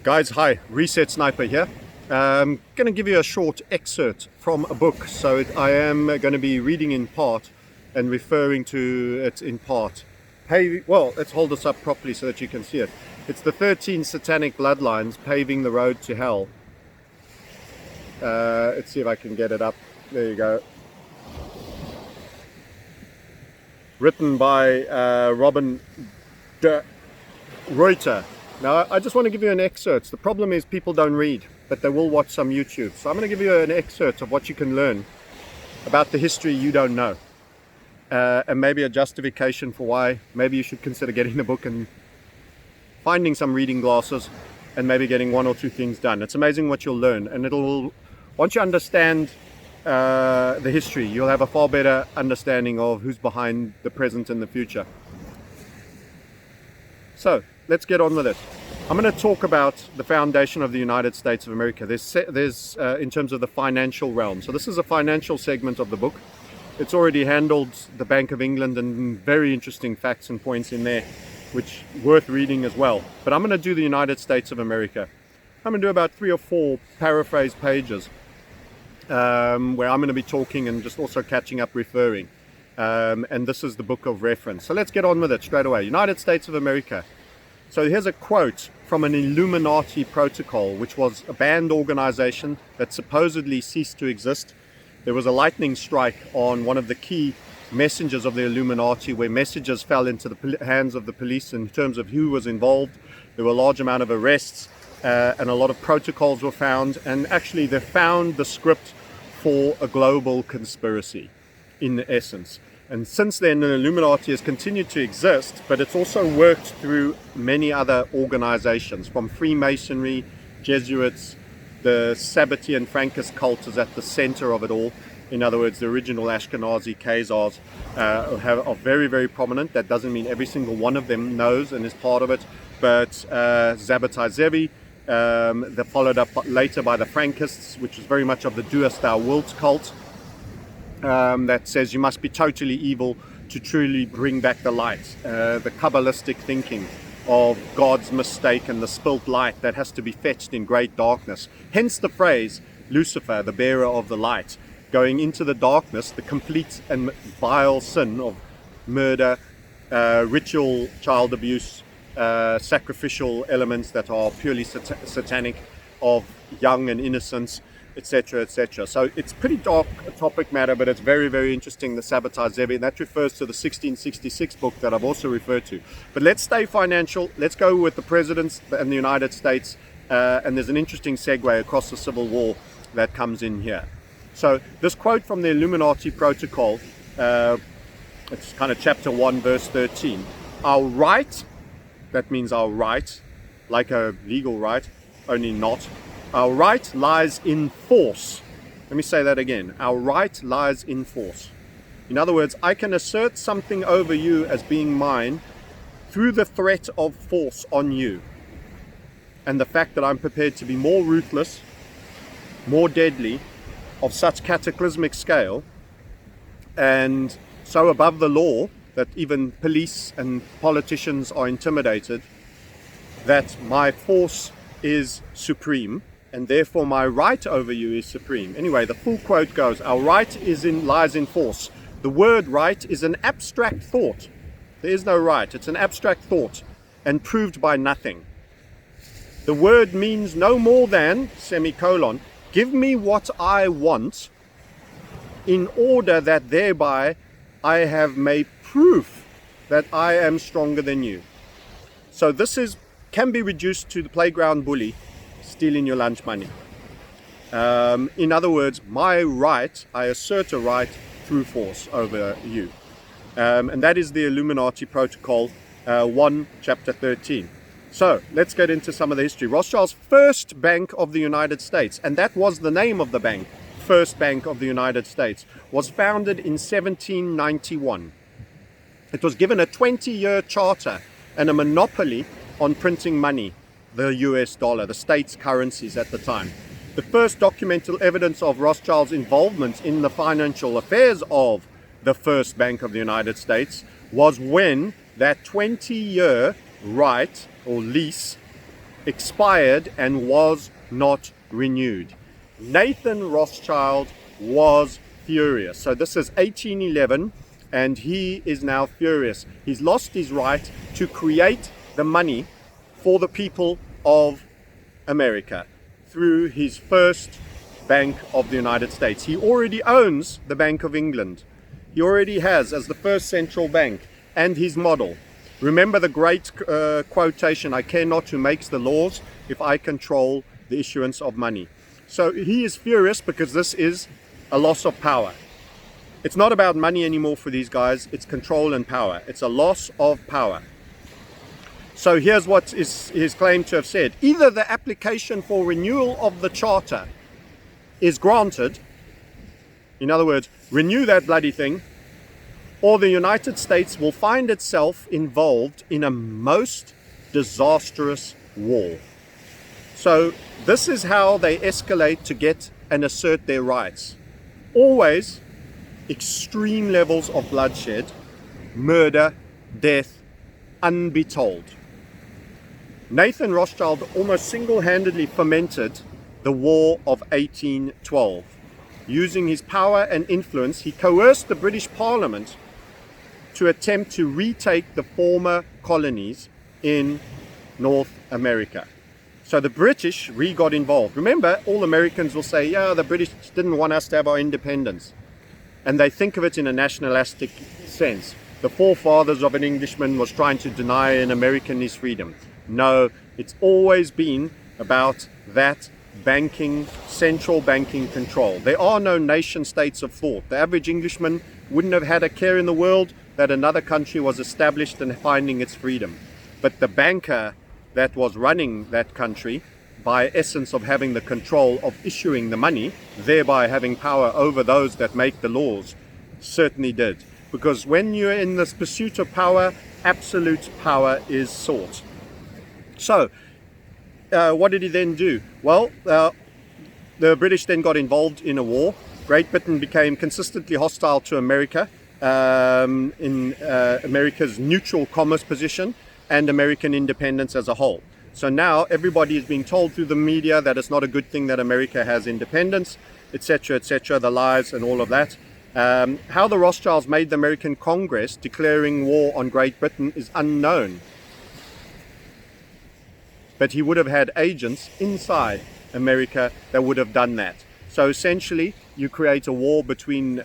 Guys, hi, Reset Sniper here. I'm going to give you a short excerpt from a book. So I am going to be reading in part and referring to it in part. Hey, well, let's hold this up properly so that you can see it. It's the 13 Satanic Bloodlines Paving the Road to Hell. Let's see if I can get it up. There you go. Written by Robin de Reuter. Now, I just want to give you an excerpt. The problem is people don't read, but they will watch some YouTube. So I'm going to give you an excerpt of what you can learn about the history you don't know. And maybe a justification for why maybe you should consider getting the book and finding some reading glasses and maybe getting one or two things done. It's amazing what you'll learn. And once you understand the history, you'll have a far better understanding of who's behind the present and the future. So let's get on with it. I'm going to talk about the foundation of the United States of America. There's in terms of the financial realm. So this is a financial segment of the book. It's already handled the Bank of England and very interesting facts and points in there, which worth reading as well. But I'm going to do the United States of America. I'm going to do about 3 or 4 paraphrase pages where I'm going to be talking and just also catching up, referring. And this is the book of reference. So let's get on with it straight away. United States of America. So here's a quote from an Illuminati protocol, which was a banned organization that supposedly ceased to exist. There was a lightning strike on one of the key messengers of the Illuminati where messages fell into the hands of the police in terms of who was involved. There were a large amount of arrests and a lot of protocols were found. And actually they found the script for a global conspiracy in essence. And since then, the Illuminati has continued to exist, but it's also worked through many other organizations, from Freemasonry, Jesuits, the Sabbatean Frankist cult is at the center of it all. In other words, the original Ashkenazi Khazars are very, very prominent. That doesn't mean every single one of them knows and is part of it, but Demonetizing, they're followed up later by the Frankists, which is very much of the do as thou wilt cult. That says you must be totally evil to truly bring back the light. The Kabbalistic thinking of God's mistake and the spilt light that has to be fetched in great darkness. Hence the phrase, Lucifer, the bearer of the light, going into the darkness, the complete and vile sin of murder, ritual child abuse, sacrificial elements that are purely satanic, of young and innocents, etc., etc. So it's pretty dark topic matter, but it's very, very interesting, the Demonetizing. That refers to the 1666 book that I've also referred to. But let's stay financial. Let's go with the presidents and the United States. And there's an interesting segue across the Civil War that comes in here. So this quote from the Illuminati Protocol, it's kind of chapter 1, verse 13. Our right, that means our right, like a legal right, only not. Our right lies in force. Let me say that again. Our right lies in force. In other words, I can assert something over you as being mine through the threat of force on you. And the fact that I'm prepared to be more ruthless, more deadly, of such cataclysmic scale, and so above the law that even police and politicians are intimidated, that my force is supreme. And therefore my right over you is supreme. Anyway, the full quote goes, our right lies in force. The word right is an abstract thought. There is no right. It's an abstract thought and proved by nothing. The word means no more than, semicolon, give me what I want in order that thereby I have made proof that I am stronger than you. So this can be reduced to the playground bully stealing your lunch money. In other words, my right, I assert a right through force over you. And that is the Illuminati Protocol 1, chapter 13. So let's get into some of the history. Rothschild's first Bank of the United States, and that was the name of the bank, First Bank of the United States, was founded in 1791. It was given a 20-year charter and a monopoly on printing money, the US dollar, the state's currencies at the time. The first documental evidence of Rothschild's involvement in the financial affairs of the First Bank of the United States was when that 20-year right or lease expired and was not renewed. Nathan Rothschild was furious. So this is 1811, and he is now furious. He's lost his right to create the money for the people of America through his first Bank of the United States. He already owns the Bank of England. He already has as the first central bank and his model. Remember the great quotation, "I care not who makes the laws if I control the issuance of money." So he is furious because this is a loss of power. It's not about money anymore for these guys, it's control and power. It's a loss of power. So here's what is claimed to have said. Either the application for renewal of the charter is granted, in other words, renew that bloody thing, or the United States will find itself involved in a most disastrous war. So this is how they escalate to get and assert their rights. Always extreme levels of bloodshed, murder, death, unbetold. Nathan Rothschild almost single-handedly fomented the War of 1812. Using his power and influence, he coerced the British Parliament to attempt to retake the former colonies in North America. So the British got involved. Remember, all Americans will say, yeah, the British didn't want us to have our independence. And they think of it in a nationalistic sense. The forefathers of an Englishman was trying to deny an American his freedom. No, it's always been about that banking, central banking control. There are no nation states of thought. The average Englishman wouldn't have had a care in the world that another country was established and finding its freedom. But the banker that was running that country, by essence of having the control of issuing the money, thereby having power over those that make the laws, certainly did. Because when you're in this pursuit of power, absolute power is sought. So, what did he then do? Well, the British then got involved in a war. Great Britain became consistently hostile to America in America's neutral commerce position and American independence as a whole. So now everybody is being told through the media that it's not a good thing that America has independence, etc., etc., the lies and all of that. How the Rothschilds made the American Congress declaring war on Great Britain is unknown. But he would have had agents inside America that would have done that. So essentially, you create a war between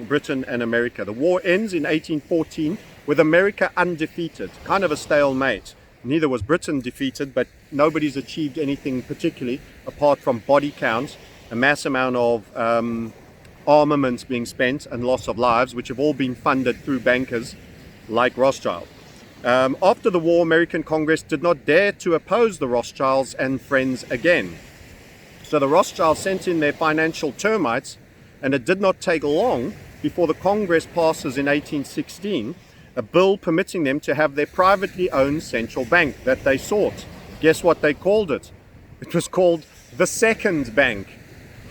Britain and America. The war ends in 1814 with America undefeated, kind of a stalemate. Neither was Britain defeated, but nobody's achieved anything particularly apart from body count, a mass amount of armaments being spent and loss of lives, which have all been funded through bankers like Rothschild. After the war, American Congress did not dare to oppose the Rothschilds and friends again. So the Rothschilds sent in their financial termites, and it did not take long before the Congress passes in 1816 a bill permitting them to have their privately owned central bank that they sought. Guess what they called it? It was called the Second Bank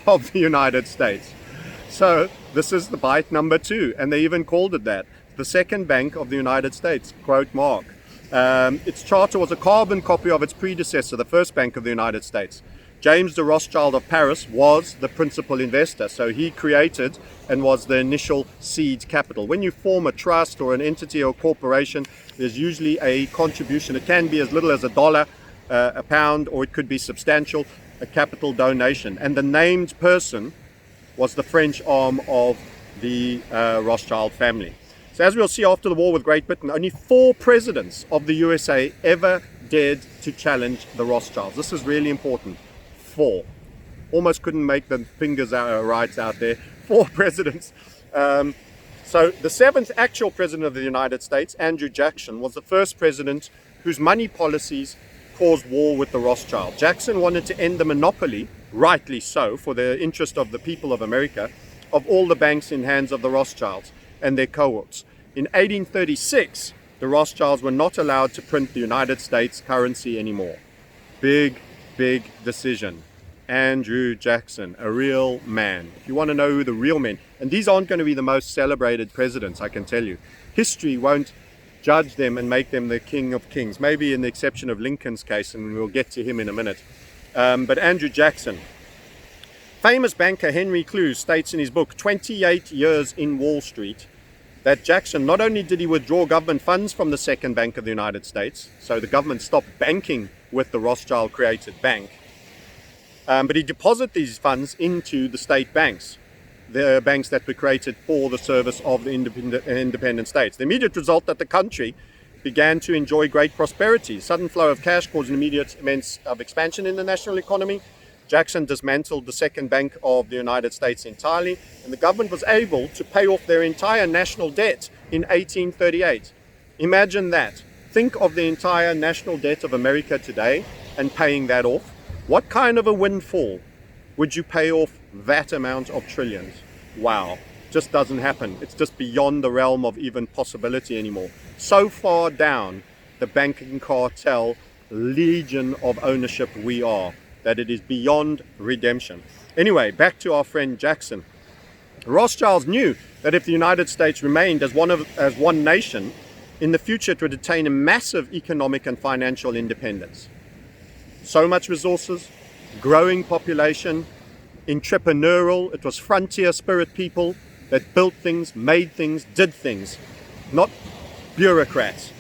of the United States. So this is the bite number 2, and they even called it that. The Second Bank of the United States, quote mark. Its charter was a carbon copy of its predecessor, the First Bank of the United States. James de Rothschild of Paris was the principal investor, so he created and was the initial seed capital. When you form a trust or an entity or corporation, there's usually a contribution. It can be as little as $1, a pound, or it could be substantial, a capital donation. And the named person was the French arm of the Rothschild family. So as we'll see after the war with Great Britain, only 4 presidents of the USA ever dared to challenge the Rothschilds. This is really important. 4. Almost couldn't make the fingers right out there. 4 presidents. So the 7th actual president of the United States, Andrew Jackson, was the first president whose money policies caused war with the Rothschilds. Jackson wanted to end the monopoly, rightly so, for the interest of the people of America, of all the banks in hands of the Rothschilds and their cohorts. In 1836, the Rothschilds were not allowed to print the United States currency anymore. Big decision. Andrew Jackson, a real man. If you want to know who the real men, and these aren't going to be the most celebrated presidents, I can tell you. History won't judge them and make them the king of kings. Maybe in the exception of Lincoln's case, and we'll get to him in a minute. But Andrew Jackson. Famous banker Henry Clues states in his book, 28 Years in Wall Street, that Jackson, not only did he withdraw government funds from the Second Bank of the United States, so the government stopped banking with the Rothschild created bank, but he deposited these funds into the state banks, the banks that were created for the service of the independent states. The immediate result that the country began to enjoy great prosperity. Sudden flow of cash caused an immediate immense of expansion in the national economy. Jackson dismantled the Second Bank of the United States entirely, and the government was able to pay off their entire national debt in 1838. Imagine that. Think of the entire national debt of America today and paying that off. What kind of a windfall would you pay off that amount of trillions? Wow, just doesn't happen. It's just beyond the realm of even possibility anymore. So far down the banking cartel legion of ownership we are, that it is beyond redemption. Anyway, back to our friend Jackson. The Rothschilds knew that if the United States remained as one nation, in the future it would attain a massive economic and financial independence. So much resources, growing population, entrepreneurial, it was frontier spirit people that built things, made things, did things, not bureaucrats.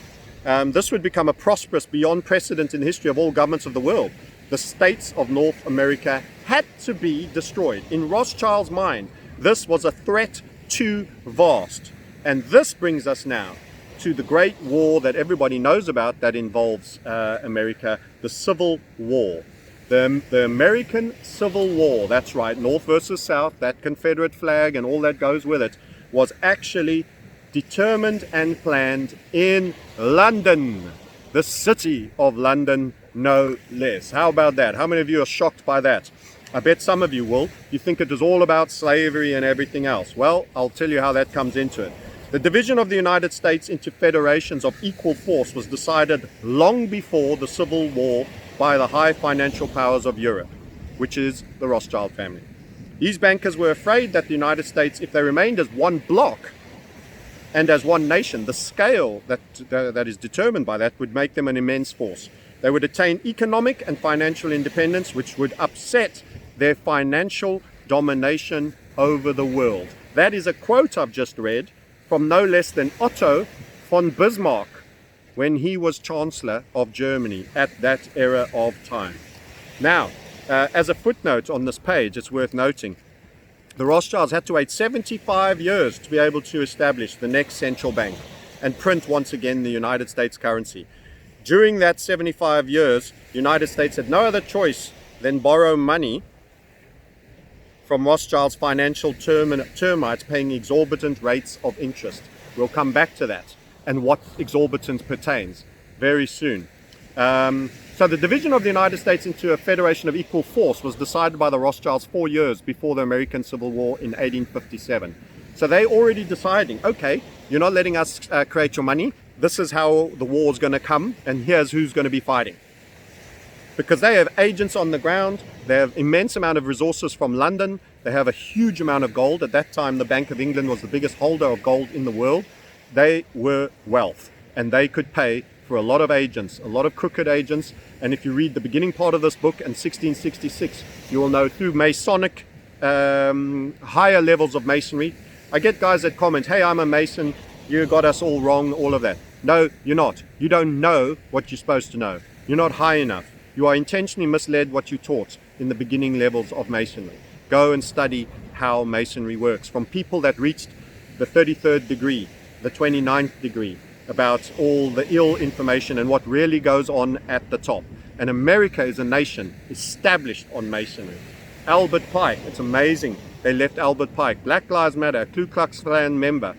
This would become a prosperous, beyond precedent in the history of all governments of the world. The states of North America had to be destroyed. In Rothschild's mind, this was a threat too vast. And this brings us now to the great war that everybody knows about that involves America, the Civil War. The American Civil War, that's right, North versus South, that Confederate flag and all that goes with it, was actually determined and planned in London, the city of London, no less. How about that? How many of you are shocked by that? I bet some of you will. You think it was all about slavery and everything else. Well, I'll tell you how that comes into it. The division of the United States into federations of equal force was decided long before the Civil War by the high financial powers of Europe, which is the Rothschild family. These bankers were afraid that the United States, if they remained as one bloc and as one nation, the scale that is determined by that would make them an immense force. They would attain economic and financial independence, which would upset their financial domination over the world. That is a quote I've just read from no less than Otto von Bismarck when he was Chancellor of Germany at that era of time. Now, as a footnote on this page, it's worth noting, the Rothschilds had to wait 75 years to be able to establish the next central bank and print once again the United States currency. During that 75 years, the United States had no other choice than borrow money from Rothschild's financial termites paying exorbitant rates of interest. We'll come back to that and what exorbitant pertains very soon. So the division of the United States into a federation of equal force was decided by the Rothschilds 4 years before the American Civil War in 1857. So they already deciding, okay, you're not letting us create your money. This is how the war is going to come, and here's who's going to be fighting. Because they have agents on the ground, they have immense amount of resources from London, they have a huge amount of gold. At that time, the Bank of England was the biggest holder of gold in the world. They were wealth, and they could pay for a lot of agents, a lot of crooked agents. And if you read the beginning part of this book in 1666, you will know through Masonic, higher levels of Masonry. I get guys that comment, hey, I'm a Mason, you got us all wrong, all of that. No, you're not. You don't know what you're supposed to know. You're not high enough. You are intentionally misled what you taught in the beginning levels of Masonry. Go and study how Masonry works from people that reached the 33rd degree, the 29th degree, about all the ill information and what really goes on at the top. And America is a nation established on Masonry. Albert Pike, it's amazing. They left Albert Pike, Black Lives Matter, a Ku Klux Klan member,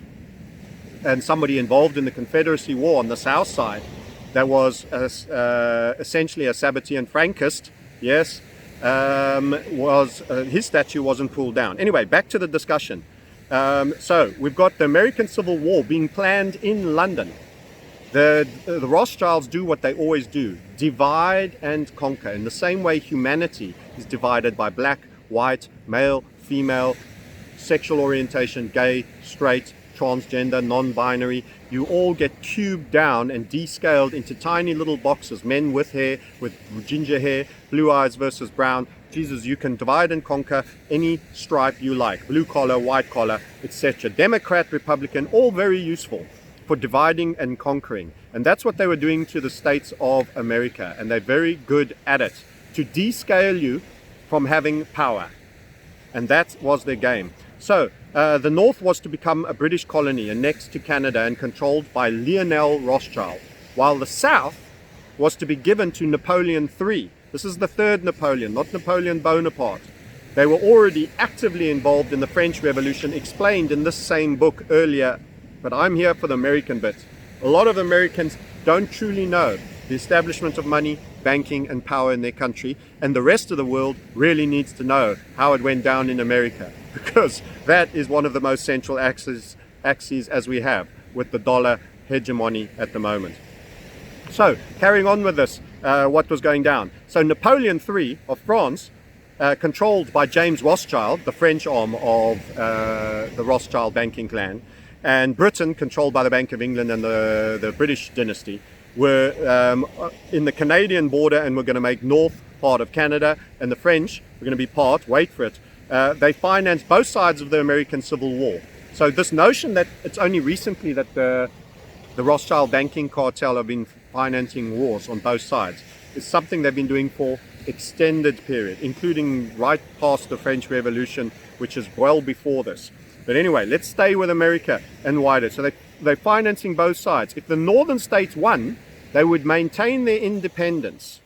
and somebody involved in the Confederacy War on the South Side that was essentially a Sabbatean Frankist, yes, his statue wasn't pulled down. Anyway, back to the discussion. So we've got the American Civil War being planned in London. The Rothschilds do what they always do, divide and conquer. In the same way humanity is divided by black, white, male, female, sexual orientation, gay, straight, transgender, non-binary. you all get cubed down and descaled into tiny little boxes. Men with hair, with ginger hair, blue eyes versus brown. Jesus, you can divide and conquer any stripe you like. Blue collar, white collar, etc. Democrat, Republican, all very useful for dividing and conquering. And that's what they were doing to the states of America. And they're very good at it, to descale you from having power. And that was their game. So the North was to become a British colony annexed to Canada and controlled by Lionel Rothschild, while the South was to be given to Napoleon III. This is the third Napoleon, not Napoleon Bonaparte. They were already actively involved in the French Revolution, explained in this same book earlier, but I'm here for the American bit. A lot of Americans don't truly know the establishment of money, banking and power in their country, and the rest of the world really needs to know how it went down in America, because that is one of the most central axes as we have with the dollar hegemony at the moment. So carrying on with this, what was going down? So Napoleon III of France, controlled by James Rothschild, the French arm of the Rothschild banking clan, and Britain, controlled by the Bank of England and the British dynasty, were in the Canadian border and were going to make north part of Canada, and the French were going to be part, wait for it, they financed both sides of the American Civil War. So this notion that it's only recently that the Rothschild banking cartel have been financing wars on both sides is something they've been doing for extended period, including right past the French Revolution, which is well before this. But anyway, let's stay with America and wider. So they're financing both sides. If the northern states won, they would maintain their independence,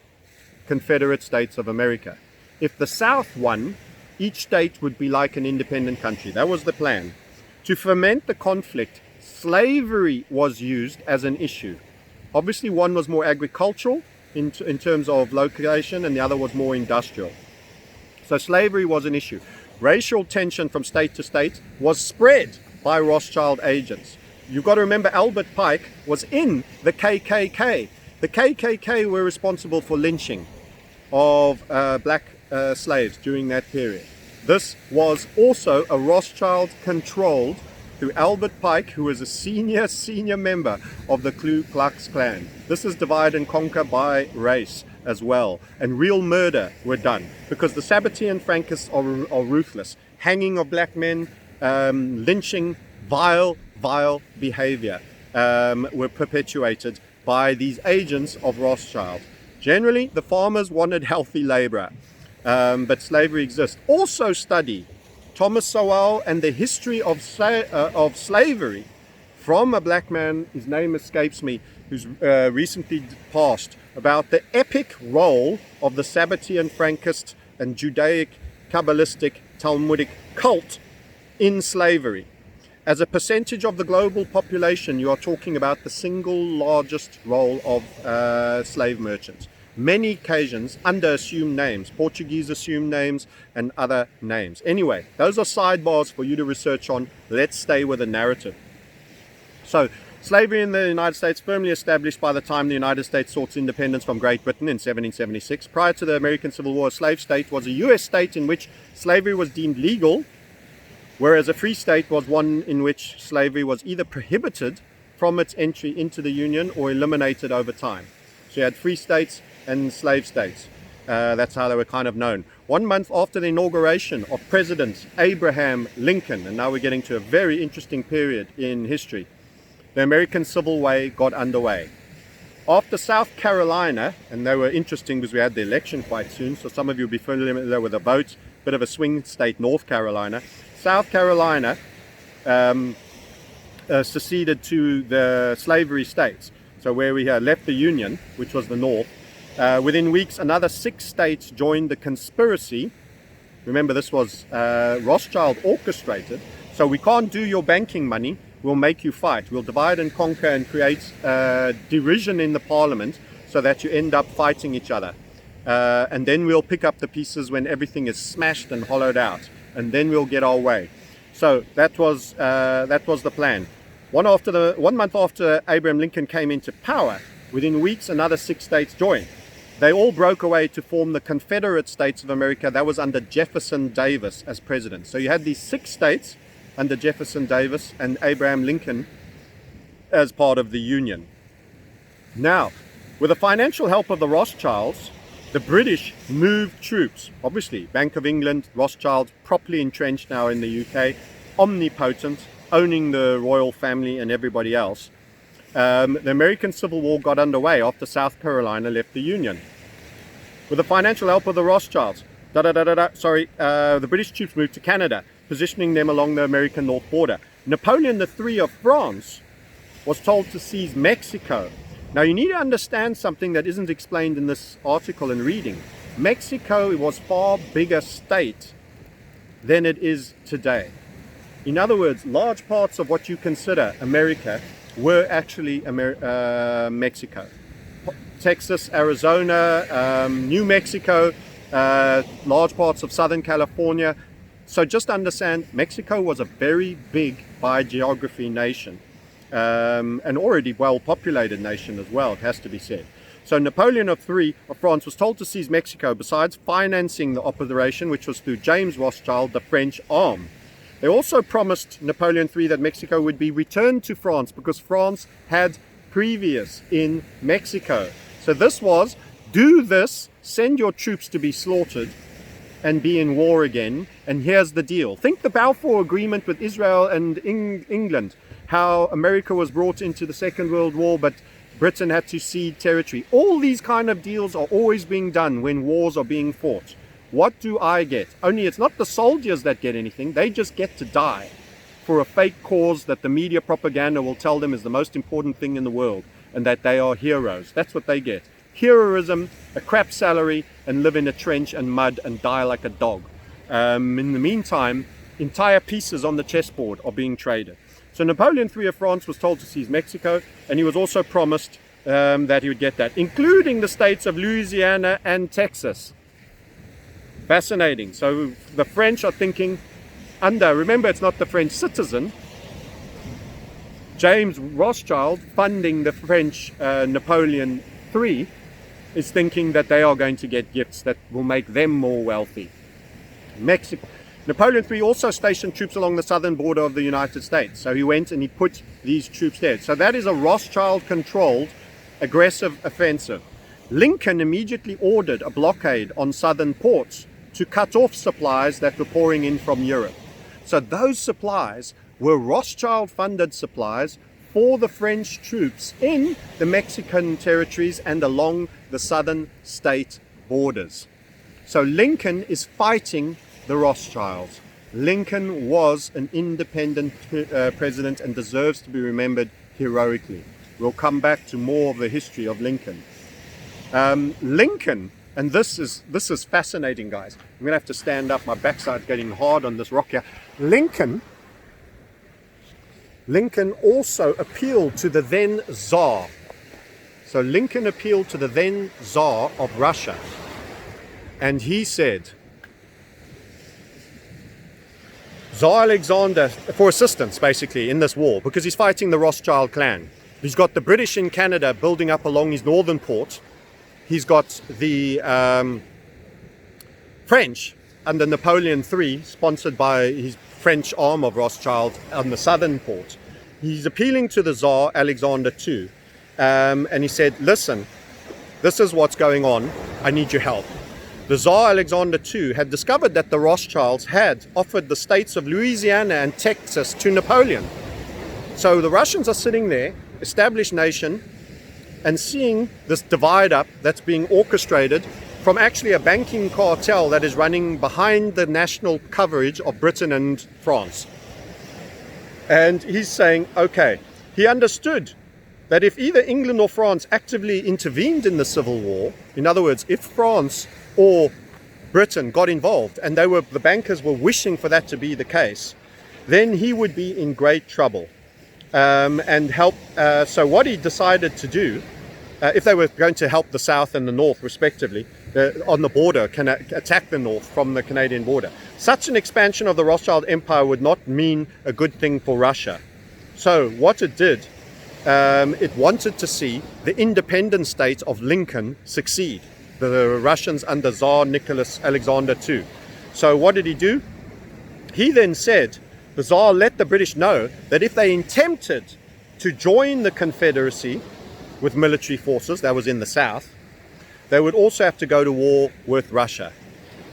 Confederate States of America. If the South won, each state would be like an independent country. That was the plan. To foment the conflict, slavery was used as an issue. Obviously, one was more agricultural in terms of location, and the other was more industrial. So slavery was an issue. Racial tension from state to state was spread by Rothschild agents. You've got to remember Albert Pike was in the KKK. The KKK were responsible for lynching of black slaves during that period. This was also a Rothschild controlled through Albert Pike, who was a senior member of the Ku Klux Klan. This is divide and conquer by race as well. And real murder were done because the Sabbatean Frankists are ruthless. Hanging of black men, lynching, vile behavior were perpetuated by these agents of Rothschild. Generally, the farmers wanted healthy labor, but slavery exists. Also study Thomas Sowell and the history of slavery from a black man, his name escapes me, who's recently passed, about the epic role of the Sabbatean Frankist and Judaic, Kabbalistic, Talmudic cult in slavery. As a percentage of the global population, you are talking about the single largest role of slave merchants. Many occasions under assumed names, Portuguese assumed names and other names. Anyway, those are sidebars for you to research on. Let's stay with the narrative. So, slavery in the United States firmly established by the time the United States sought independence from Great Britain in 1776. Prior to the American Civil War, a slave state was a U.S. state in which slavery was deemed legal, whereas a free state was one in which slavery was either prohibited from its entry into the Union or eliminated over time. So you had free states and slave states. That's how they were kind of known. 1 month after the inauguration of President Abraham Lincoln, and now we're getting to a very interesting period in history, the American Civil War got underway. After South Carolina, and they were interesting because we had the election quite soon, so some of you will be familiar with the vote, bit of a swing state, North Carolina. South Carolina seceded to the slavery states. So where we left the Union, which was the North, within weeks, another 6 states joined the conspiracy. Remember, this was Rothschild orchestrated. So we can't do your banking money. We'll make you fight. We'll divide and conquer and create derision in the parliament so that you end up fighting each other. And then we'll pick up the pieces when everything is smashed and hollowed out. And then we'll get our way. So that was the plan. 1 month after Abraham Lincoln came into power, within weeks another 6 states joined. They all broke away to form the Confederate States of America. That was under Jefferson Davis as president. So you had these 6 states under Jefferson Davis and Abraham Lincoln as part of the Union. Now, with the financial help of the Rothschilds, the British moved troops. Obviously, Bank of England, Rothschilds, properly entrenched now in the UK, omnipotent, owning the royal family and everybody else. The American Civil War got underway after South Carolina left the Union. With the financial help of the Rothschilds, the British troops moved to Canada, positioning them along the American north border. Napoleon III of France was told to seize Mexico. Now you need to understand something that isn't explained in this article and reading. Mexico was far bigger state than it is today. In other words, large parts of what you consider America were actually Mexico. Texas, Arizona, New Mexico, large parts of Southern California. So just understand, Mexico was a very big by geography nation. An already well-populated nation as well, it has to be said. So Napoleon III of France was told to seize Mexico, besides financing the operation, which was through James Rothschild, the French arm. They also promised Napoleon III that Mexico would be returned to France because France had previous in Mexico. So this was, do this, send your troops to be slaughtered and be in war again, and here's the deal. Think the Balfour Agreement with Israel and England, how America was brought into the Second World War, but Britain had to cede territory. All these kind of deals are always being done when wars are being fought. What do I get? Only it's not the soldiers that get anything, they just get to die for a fake cause that the media propaganda will tell them is the most important thing in the world, and that they are heroes. That's what they get. Heroism, a crap salary, and live in a trench and mud and die like a dog. In the meantime, entire pieces on the chessboard are being traded. So Napoleon III of France was told to seize Mexico, and he was also promised that he would get that, including the states of Louisiana and Texas. Fascinating. So the French are thinking remember, it's not the French citizen, James Rothschild funding the French Napoleon III is thinking that they are going to get gifts that will make them more wealthy. Napoleon III also stationed troops along the southern border of the United States. So he went and he put these troops there. So that is a Rothschild-controlled aggressive offensive. Lincoln immediately ordered a blockade on southern ports to cut off supplies that were pouring in from Europe. So those supplies were Rothschild-funded supplies for the French troops in the Mexican territories and along the southern state borders. So Lincoln is fighting the Rothschilds. Lincoln was an independent president and deserves to be remembered heroically. We'll come back to more of the history of Lincoln. Lincoln, and this is fascinating, guys. I'm gonna have to stand up. My backside's getting hard on this rock here. Lincoln also appealed to the then Tsar. So Lincoln appealed to the then Tsar of Russia, and he said, Tsar Alexander, for assistance basically in this war, because he's fighting the Rothschild clan. He's got the British in Canada building up along his northern port. He's got the French under Napoleon III, sponsored by his French arm of Rothschild on the southern port. He's appealing to the Tsar Alexander II, and he said, listen, this is what's going on, I need your help. The Tsar Alexander II had discovered that the Rothschilds had offered the states of Louisiana and Texas to Napoleon. So the Russians are sitting there, established nation, and seeing this divide up that's being orchestrated from actually a banking cartel that is running behind the national coverage of Britain and France. And he's saying, okay, he understood that if either England or France actively intervened in the Civil War, in other words, if France or Britain got involved, and the bankers were wishing for that to be the case, then he would be in great trouble. And help. So what he decided to do, if they were going to help the South and the North respectively, on the border, attack the North from the Canadian border, such an expansion of the Rothschild Empire would not mean a good thing for Russia. So what it did, it wanted to see the independent state of Lincoln succeed, the Russians under Tsar Nicholas Alexander II. So what did he do? He then said, the Tsar let the British know that if they attempted to join the Confederacy with military forces that was in the south, they would also have to go to war with Russia.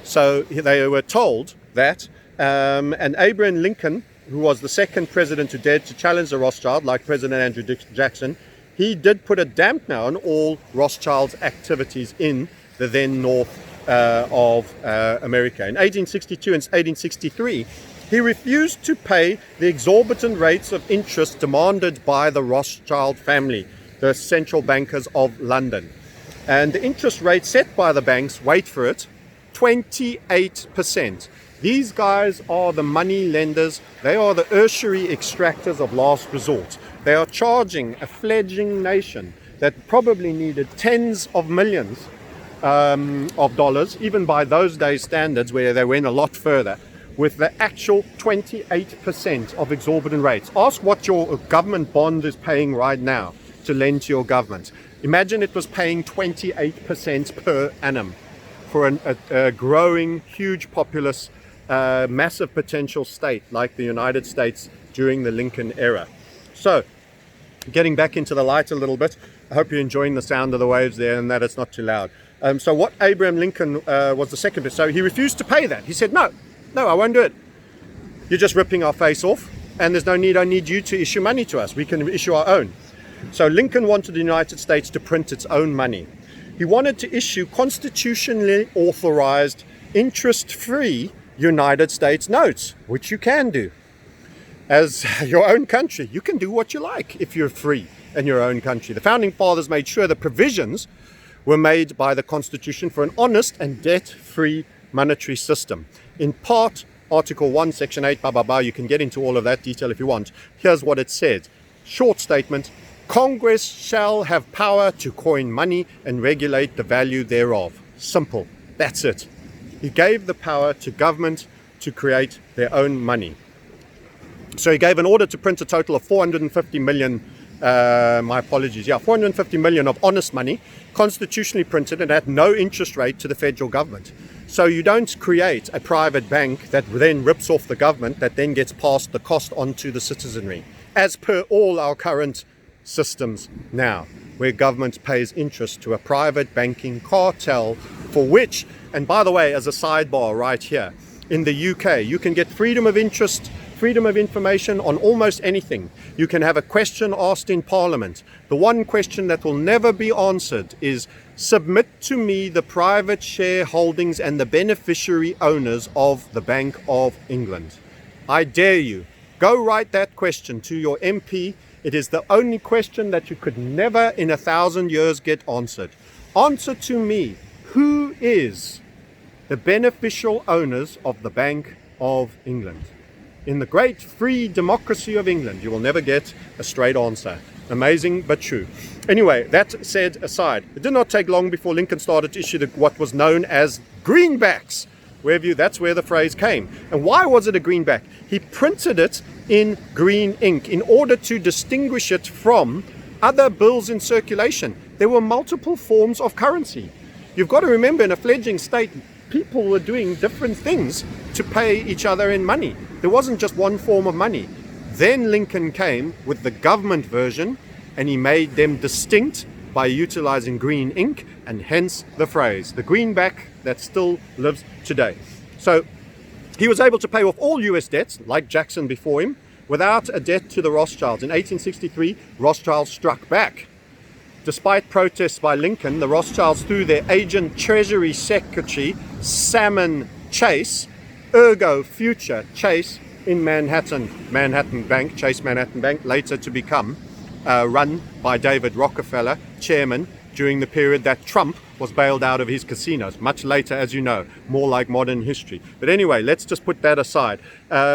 So they were told that, and Abraham Lincoln, who was the second president who dared to challenge the Rothschild, like President Andrew Jackson, he did put a dampener on all Rothschild's activities in the then north of America. In 1862 and 1863, he refused to pay the exorbitant rates of interest demanded by the Rothschild family, the central bankers of London. And the interest rate set by the banks, wait for it, 28%. These guys are the money lenders. They are the tertiary extractors of last resort. They are charging a fledgling nation that probably needed tens of millions of dollars, even by those days' standards where they went a lot further, with the actual 28% of exorbitant rates. Ask what your government bond is paying right now to lend to your government. Imagine it was paying 28% per annum for a growing, huge populous, massive potential state like the United States during the Lincoln era. So, getting back into the light a little bit, I hope you're enjoying the sound of the waves there and that it's not too loud. So what Abraham Lincoln was the second, so he refused to pay that. He said, no, I won't do it. You're just ripping our face off, and there's no need, I need you to issue money to us. We can issue our own. So Lincoln wanted the United States to print its own money. He wanted to issue constitutionally authorized, interest-free United States notes, which you can do. As your own country, you can do what you like if you're free in your own country. The Founding Fathers made sure the provisions were made by the Constitution for an honest and debt-free monetary system. In part, Article 1, Section 8, you can get into all of that detail if you want. Here's what it said. Short statement: Congress shall have power to coin money and regulate the value thereof. Simple. That's it. He gave the power to government to create their own money. So he gave an order to print a total of 450 million, 450 million of honest money, constitutionally printed and at no interest rate to the federal government. So you don't create a private bank that then rips off the government, that then gets passed the cost on to the citizenry, as per all our current systems now, where government pays interest to a private banking cartel for which, and by the way, as a sidebar right here, in the UK, you can get freedom of interest, freedom of information on almost anything. You can have a question asked in Parliament. The one question that will never be answered is, submit to me the private shareholdings and the beneficiary owners of the Bank of England. I dare you, go write that question to your MP. It is the only question that you could never in 1,000 years get answered. Answer to me, who is the beneficial owners of the Bank of England? In the great free democracy of England, you will never get a straight answer. Amazing, but true. Anyway, that said aside, it did not take long before Lincoln started to issue what was known as Greenbacks. That's where the phrase came. And why was it a greenback? He printed it in green ink in order to distinguish it from other bills in circulation. There were multiple forms of currency. You've got to remember, in a fledgling state, people were doing different things to pay each other in money. There wasn't just one form of money. Then Lincoln came with the government version, and he made them distinct by utilizing green ink, and hence the phrase, the greenback that still lives today. So he was able to pay off all US debts, like Jackson before him, without a debt to the Rothschilds. In 1863, Rothschild struck back. Despite protests by Lincoln, the Rothschilds, through their agent Treasury Secretary Salmon Chase, ergo future Chase in Manhattan Bank, Chase Manhattan Bank, later to become run by David Rockefeller, chairman, during the period that Trump was bailed out of his casinos. Much later, as you know, more like modern history. But anyway, let's just put that aside.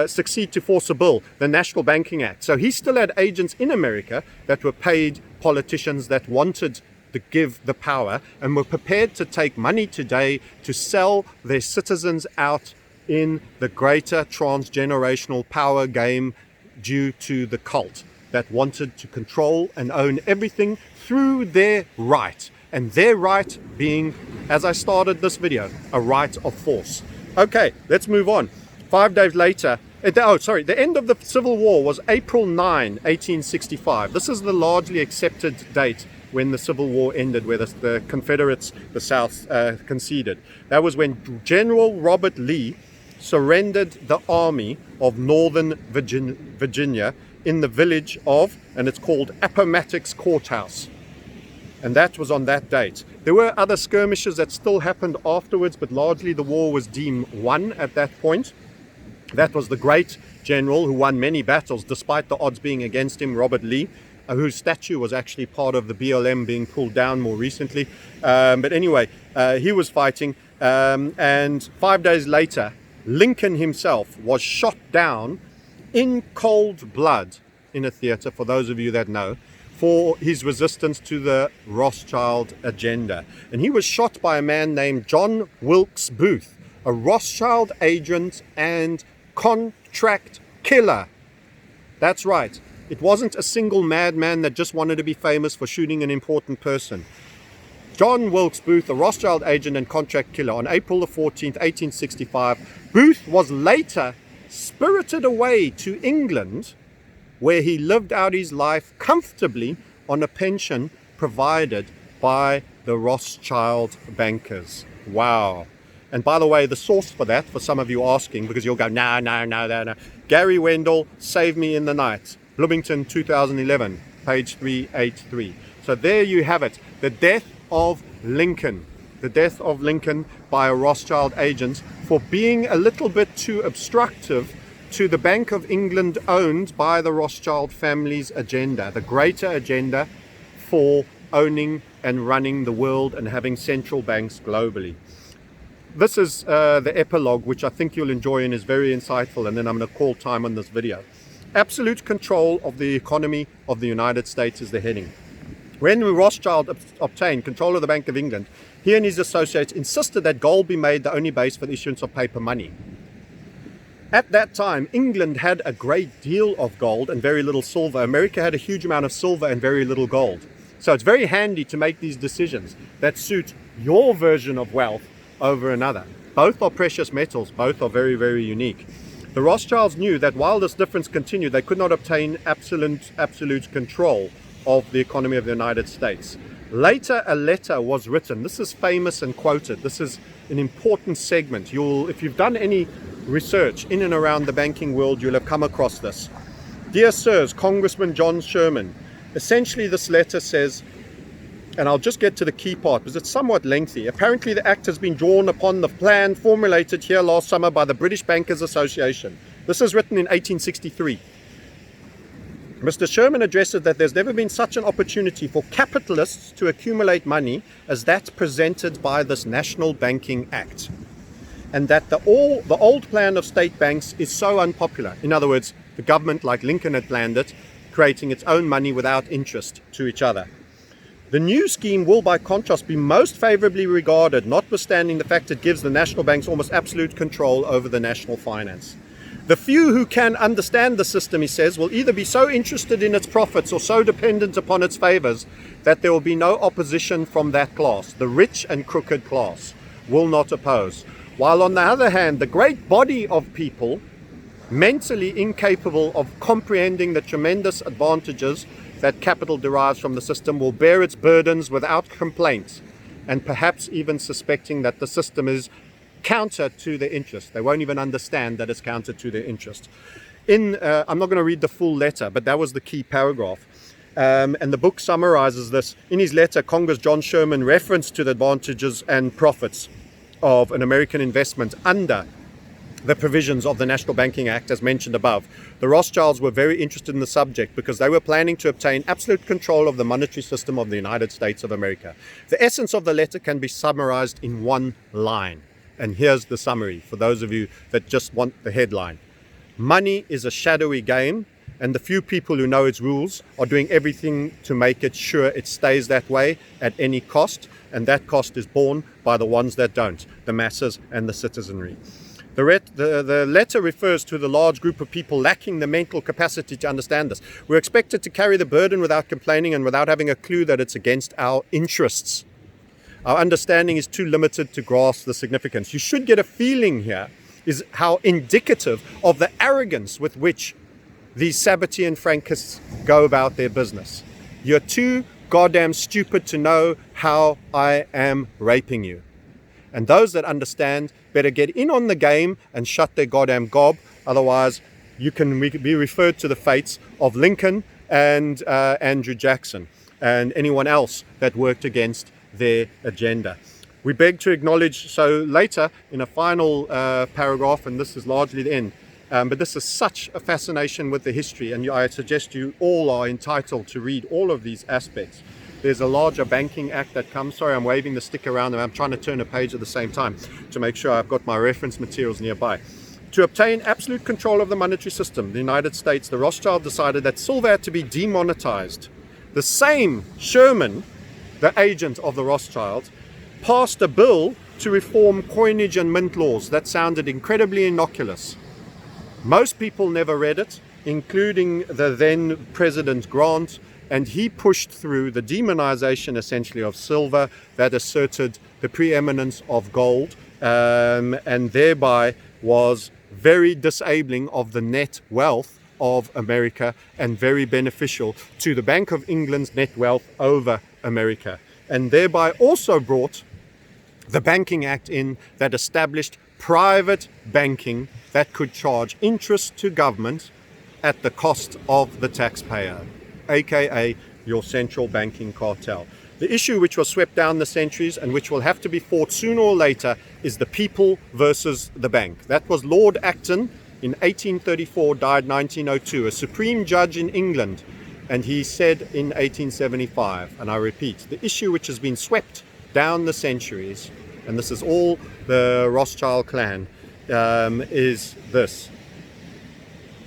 Succeed to force a bill, the National Banking Act. So he still had agents in America that were paid politicians that wanted to give the power and were prepared to take money today to sell their citizens out in the greater transgenerational power game due to the cult that wanted to control and own everything through their right. And their right being, as I started this video, a right of force. Okay, let's move on. 5 days later, The end of the Civil War was April 9, 1865. This is the largely accepted date when the Civil War ended, where the Confederates, the South, conceded. That was when General Robert Lee surrendered the army of Northern Virginia in the village of, and it's called Appomattox Courthouse. And that was on that date. There were other skirmishes that still happened afterwards, but largely the war was deemed won at that point. That was the great general who won many battles, despite the odds being against him, Robert Lee, whose statue was actually part of the BLM being pulled down more recently. But anyway, he was fighting. And 5 days later, Lincoln himself was shot down in cold blood in a theater, for those of you that know, for his resistance to the Rothschild agenda. And he was shot by a man named John Wilkes Booth, a Rothschild agent and contract killer. That's right. It wasn't a single madman that just wanted to be famous for shooting an important person. John Wilkes Booth, a Rothschild agent and contract killer, on April the 14th, 1865. Booth was later spirited away to England, where he lived out his life comfortably on a pension provided by the Rothschild bankers. Wow. And by the way, the source for that, for some of you asking, because you'll go, no. Gary Wendell, Save Me in the Night, Bloomington 2011, page 383. So there you have it. The death of Lincoln. The death of Lincoln by a Rothschild agent for being a little bit too obstructive to the Bank of England owned by the Rothschild family's agenda, the greater agenda for owning and running the world and having central banks globally. This is the epilogue, which I think you'll enjoy and is very insightful, and then I'm going to call time on this video. Absolute control of the economy of the United States is the heading. When Rothschild obtained control of the Bank of England, he and his associates insisted that gold be made the only base for the issuance of paper money. At that time, England had a great deal of gold and very little silver. America had a huge amount of silver and very little gold. So it's very handy to make these decisions that suit your version of wealth over another. Both are precious metals. Both are very, very unique. The Rothschilds knew that while this difference continued, they could not obtain absolute control of the economy of the United States. Later, a letter was written. This is famous and quoted. This is an important segment. If you've done any research in and around the banking world, you'll have come across this. Dear Sirs, Congressman John Sherman. Essentially, this letter says, and I'll just get to the key part because it's somewhat lengthy. Apparently, the act has been drawn upon the plan formulated here last summer by the British Bankers Association. This is written in 1863. Mr. Sherman addresses that there's never been such an opportunity for capitalists to accumulate money as that presented by this National Banking Act, and that the old plan of state banks is so unpopular. In other words, the government, like Lincoln had planned it, creating its own money without interest to each other. The new scheme will, by contrast, be most favorably regarded, notwithstanding the fact it gives the national banks almost absolute control over the national finance. The few who can understand the system, he says, will either be so interested in its profits or so dependent upon its favors that there will be no opposition from that class. The rich and crooked class will not oppose. While on the other hand, the great body of people, mentally incapable of comprehending the tremendous advantages that capital derives from the system, will bear its burdens without complaint, and perhaps even suspecting that the system is counter to their interest. They won't even understand that it's counter to their interest. I'm not going to read the full letter, but that was the key paragraph. And the book summarizes this. In his letter, Congress John Sherman referenced to the advantages and profits of an American investment under the provisions of the National Banking Act, as mentioned above. The Rothschilds were very interested in the subject because they were planning to obtain absolute control of the monetary system of the United States of America. The essence of the letter can be summarized in one line. And here's the summary for those of you that just want the headline. Money is a shadowy game, and the few people who know its rules are doing everything to make it sure it stays that way at any cost, and that cost is borne by the ones that don't, the masses and the citizenry. The letter refers to the large group of people lacking the mental capacity to understand this. We're expected to carry the burden without complaining and without having a clue that it's against our interests. Our understanding is too limited to grasp the significance. You should get a feeling here is how indicative of the arrogance with which these Sabbatean Frankists go about their business. You're too goddamn stupid to know how I am raping you. And those that understand better get in on the game and shut their goddamn gob. Otherwise, you can be referred to the fates of Lincoln and Andrew Jackson and anyone else that worked against their agenda. We beg to acknowledge, so later in a final paragraph, and this is largely the end, but this is such a fascination with the history, and I suggest you all are entitled to read all of these aspects. There's a larger banking act that comes. Sorry, I'm waving the stick around and I'm trying to turn a page at the same time to make sure I've got my reference materials nearby. To obtain absolute control of the monetary system, the United States, the Rothschild decided that silver had to be demonetized. The same Sherman, the agent of the Rothschild, passed a bill to reform coinage and mint laws that sounded incredibly innocuous. Most people never read it, including the then President Grant, and he pushed through the demonization essentially of silver that asserted the preeminence of gold, and thereby was very disabling of the net wealth of America and very beneficial to the Bank of England's net wealth over America, and thereby also brought the Banking Act in that established private banking that could charge interest to government at the cost of the taxpayer, aka your central banking cartel. The issue which was swept down the centuries and which will have to be fought sooner or later is the people versus the bank. That was Lord Acton in 1834, died 1902, a supreme judge in England, and he said in 1875, and I repeat, the issue which has been swept down the centuries, and this is all the Rothschild clan, is this,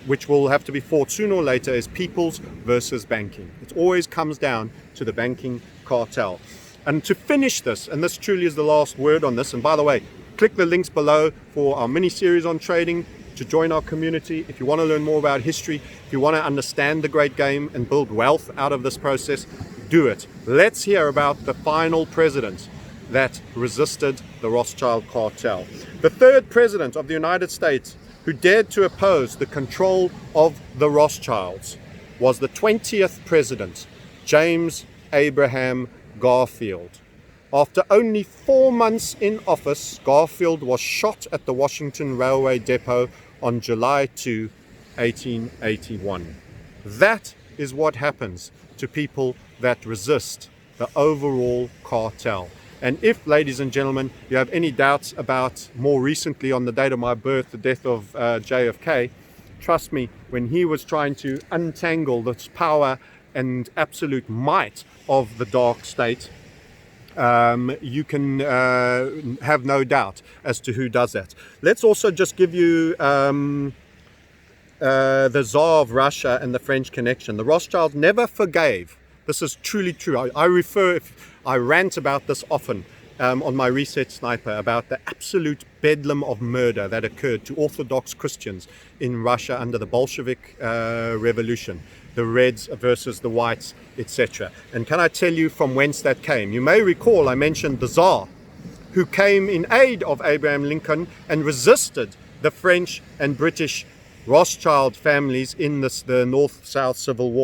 which will have to be fought sooner or later, is peoples versus banking. It always comes down to the banking cartel. And to finish this, and this truly is the last word on this, and by the way, click the links below for our mini-series on trading, to join our community. If you want to learn more about history, if you want to understand the great game and build wealth out of this process, do it. Let's hear about the final president that resisted the Rothschild cartel. The third president of the United States who dared to oppose the control of the Rothschilds was the 20th president, James Abraham Garfield. After only 4 months in office, Garfield was shot at the Washington Railway Depot on July 2, 1881. That is what happens to people that resist the overall cartel. And if, ladies and gentlemen, you have any doubts about more recently on the date of my birth, the death of JFK, trust me, when he was trying to untangle this power and absolute might of the dark state, you can have no doubt as to who does that. Let's also just give you the Tsar of Russia and the French connection. The Rothschilds never forgave. This is truly true. I rant about this often on my Reset Sniper about the absolute bedlam of murder that occurred to Orthodox Christians in Russia under the Bolshevik Revolution. The Reds versus the Whites, etc. And can I tell you from whence that came? You may recall I mentioned the Tsar, who came in aid of Abraham Lincoln and resisted the French and British Rothschild families in the North-South Civil War.